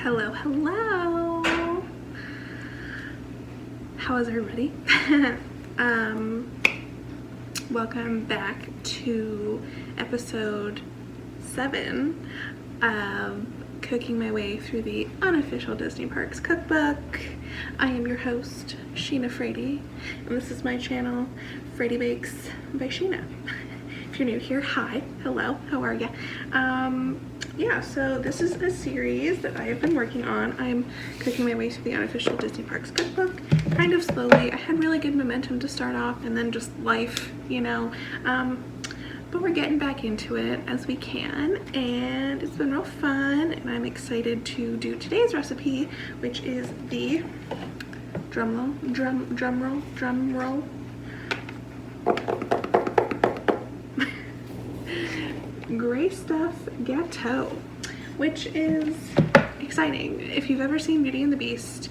Hello, hello. How is everybody? Welcome back to episode 7 of cooking my way through the Unofficial Disney Parks Cookbook. I am your host, Sheena Frady, and this is my channel, Frady Bakes by Sheena. If you're new here, hi, hello, how are ya? Yeah, so this is a series that I have been working on. I'm cooking my way through the Unofficial Disney Parks Cookbook, kind of slowly. I had really good momentum to start off, and then just life, you know. But we're getting back into it as we can, and it's been real fun, and I'm excited to do today's recipe, which is the drum roll. Gray stuff gâteaux, which is exciting. If you've ever seen Beauty and the Beast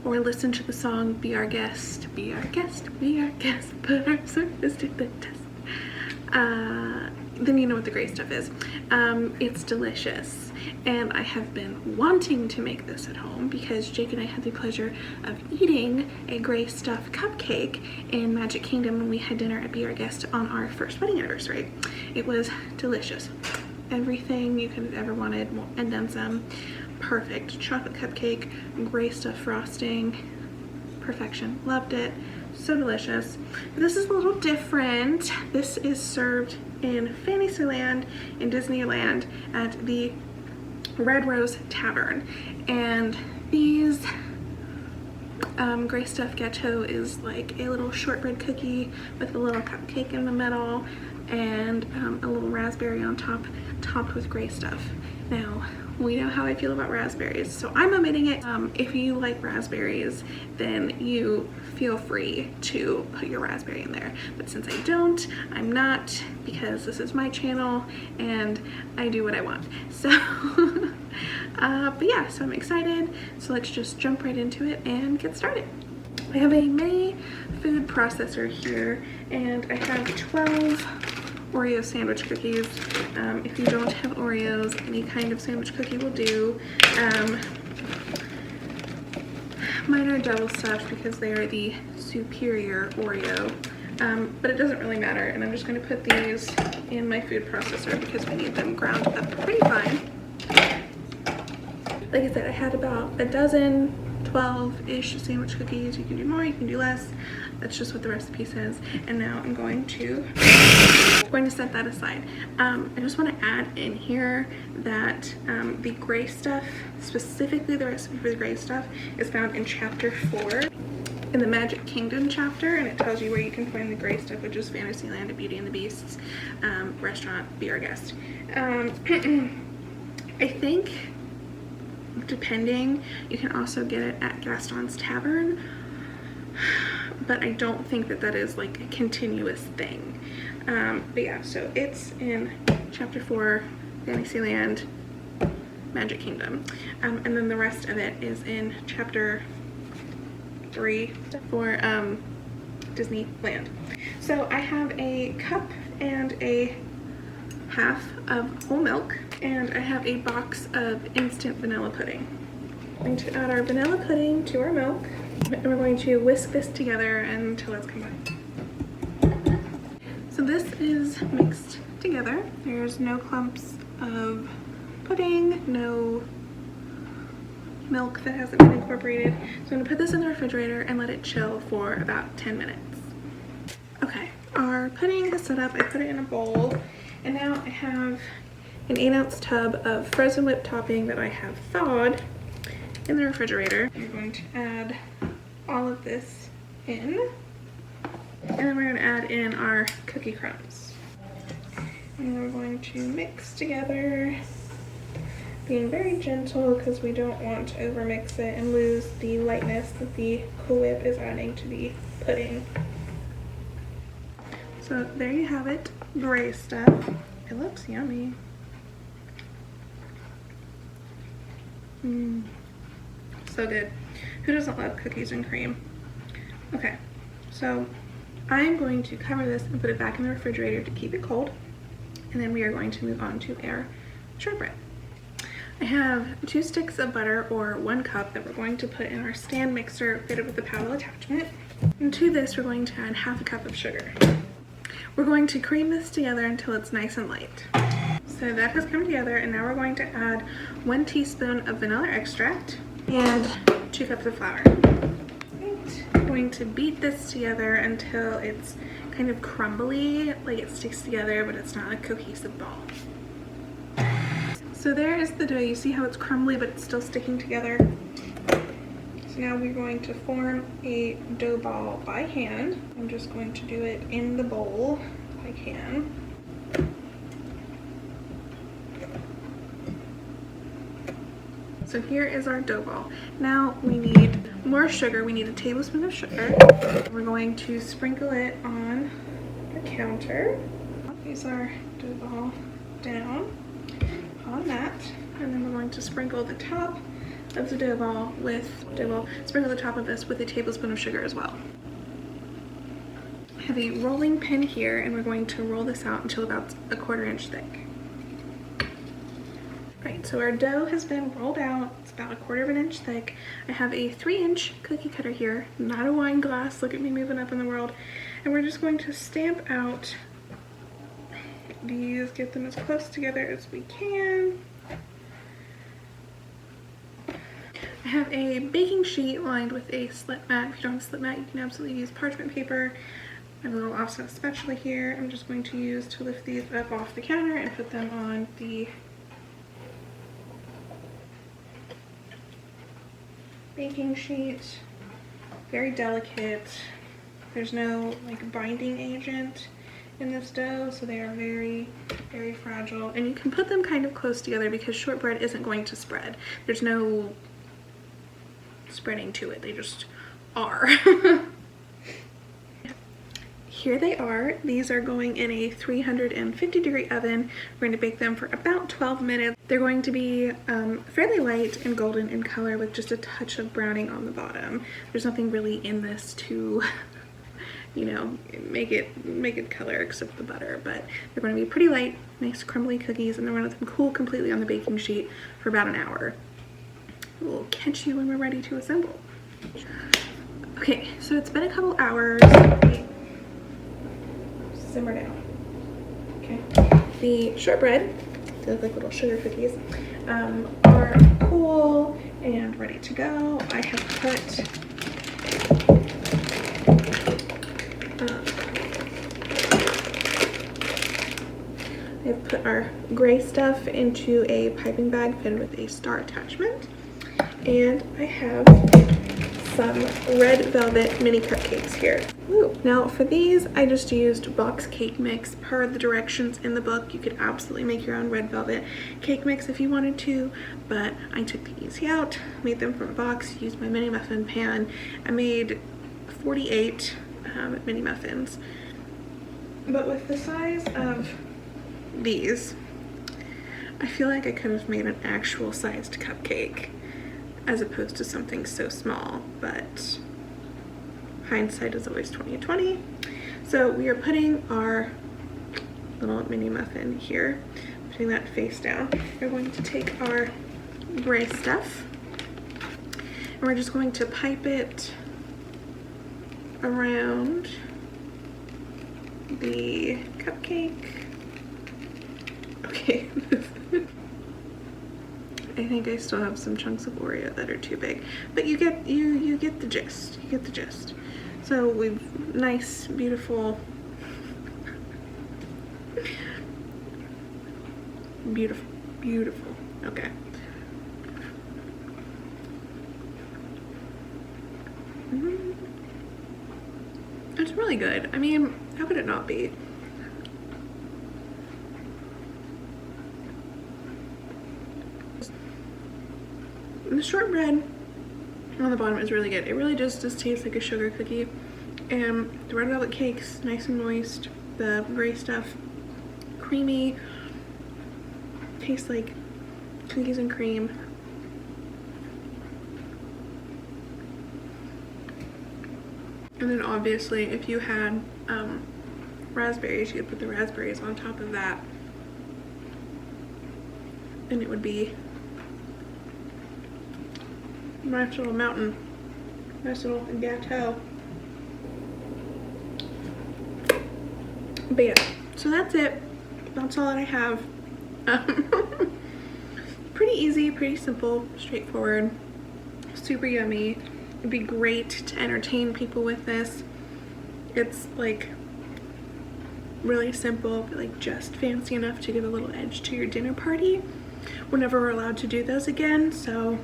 or listened to the song Be Our Guest, be our guest, be our guest, put our service to the test, then you know what the gray stuff is. It's delicious, and I have been wanting to make this at home because Jake and I had the pleasure of eating a gray stuff cupcake in Magic Kingdom when we had dinner at Be Our Guest on our first wedding anniversary. It was delicious. Everything you could have ever wanted, and then some. Perfect chocolate cupcake, gray stuff frosting, perfection. Loved it. So delicious. This is a little different. This is served in Fantasyland in Disneyland at the Red Rose Tavern, and these gray stuff gâteau is like a little shortbread cookie with a little cupcake in the middle and a little raspberry on top, topped with gray stuff. Now, we know how I feel about raspberries, so I'm omitting it. If you like raspberries, then you feel free to put your raspberry in there. But since I don't, I'm not, because this is my channel and I do what I want. So, but yeah, so I'm excited. So let's just jump right into it and get started. I have a mini food processor here, and I have 12 Oreo sandwich cookies. If you don't have Oreos, any kind of sandwich cookie will do. Mine are double stuffed because they are the superior Oreo, but it doesn't really matter, and I'm just going to put these in my food processor because we need them ground up pretty fine. Like I said, I had about a dozen, 12-ish sandwich cookies. You can do more, you can do less. That's just what the recipe says. And now I'm going to set that aside. I just want to add in here that the gray stuff, specifically the recipe for the gray stuff, is found in chapter 4 in the Magic Kingdom chapter, and it tells you where you can find the gray stuff, which is Fantasyland at Beauty and the Beast's restaurant, Be Our Guest. I think, depending, you can also get it at Gaston's Tavern, but I don't think that that is like a continuous thing. But yeah, so it's in chapter 4, Fantasyland, Magic Kingdom, and then the rest of it is in chapter 3 for Disneyland. So I have a cup and a half of whole milk, and I have a box of instant vanilla pudding. I'm going to add our vanilla pudding to our milk, and we're going to whisk this together until it's combined. So this is mixed together. There's no clumps of pudding, no milk that hasn't been incorporated. So I'm gonna put this in the refrigerator and let it chill for about 10 minutes. Okay, our pudding is set up. I put it in a bowl, and now I have an 8-ounce tub of frozen whipped topping that I have thawed in the refrigerator. I'm going to add all of this in, and then we're going to add in our cookie crumbs. And we're going to mix together, being very gentle because we don't want to overmix it and lose the lightness that the Cool Whip is adding to the pudding. So there you have it, gray stuff. It looks yummy. So good. Who doesn't love cookies and cream? Okay, so I'm going to cover this and put it back in the refrigerator to keep it cold, and then we are going to move on to our shortbread. I have 2 sticks of butter, or 1 cup, that we're going to put in our stand mixer fitted with the paddle attachment. And to this, we're going to add 1/2 cup of sugar. We're going to cream this together until it's nice and light. So that has come together, and now we're going to add 1 teaspoon of vanilla extract and 2 cups of flour. Right. I'm going to beat this together until it's kind of crumbly, like it sticks together, but it's not a cohesive ball. So there is the dough. You see how it's crumbly, but it's still sticking together. So now we're going to form a dough ball by hand. I'm just going to do it in the bowl if I can. So here is our dough ball. Now we need more sugar. We need a tablespoon of sugar. We're going to sprinkle it on the counter. Place our dough ball down on that, and then we're going to sprinkle the top of the dough ball sprinkle the top of this with a tablespoon of sugar as well. I have a rolling pin here, and we're going to roll this out until about 1/4 inch thick. Right, so our dough has been rolled out. It's about 1/4 inch thick. I have a 3-inch cookie cutter here, not a wine glass. Look at me moving up in the world. And we're just going to stamp out these, get them as close together as we can. I have a baking sheet lined with a slip mat. If you don't have a slip mat, you can absolutely use parchment paper. I have a little offset spatula here. I'm just going to use to lift these up off the counter and put them on the baking sheet. Very delicate. There's no like binding agent in this dough, so they are very, very fragile. And you can put them kind of close together because shortbread isn't going to spread. There's no spreading to it, they just are. Here they are. These are going in a 350-degree oven. We're going to bake them for about 12 minutes. They're going to be fairly light and golden in color with just a touch of browning on the bottom. There's nothing really in this to, you know, make it color except the butter, but they're going to be pretty light, nice crumbly cookies, and then we're going to let them cool completely on the baking sheet for about an hour. We'll catch you when we're ready to assemble. Okay, so it's been a couple hours. Simmer down. Okay. The shortbread, they look like little sugar cookies, are cool and ready to go. I have put our gray stuff into a piping bag fitted with a star attachment, and I have some red velvet mini cupcakes here. Ooh. Now for these, I just used box cake mix per the directions in the book. You could absolutely make your own red velvet cake mix if you wanted to, but I took the easy out, made them from a box, used my mini muffin pan. I made 48 mini muffins, but with the size of these, I feel like I could have made an actual sized cupcake as opposed to something so small, but hindsight is always 20/20. So we are putting our little mini muffin here, putting that face down. We're going to take our gray stuff and we're just going to pipe it around the cupcake. Okay. I think I still have some chunks of Oreo that are too big, but you get the gist. You get the gist. So we've nice, beautiful, beautiful. Okay. It's really good. I mean, how could it not be? The shortbread on the bottom is really good. It really just tastes like a sugar cookie, and the red velvet cake's nice and moist. The gray stuff, creamy, tastes like cookies and cream. And then obviously if you had raspberries, you could put the raspberries on top of that and it would be Nice little mountain. Nice little gâteau. But yeah, so that's it. That's all that I have. Pretty easy, pretty simple, straightforward, super yummy. It'd be great to entertain people with this. It's like really simple, but like just fancy enough to give a little edge to your dinner party whenever we're allowed to do those again. So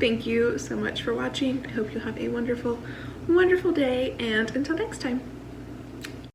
thank you so much for watching. I hope you have a wonderful, wonderful day, and until next time.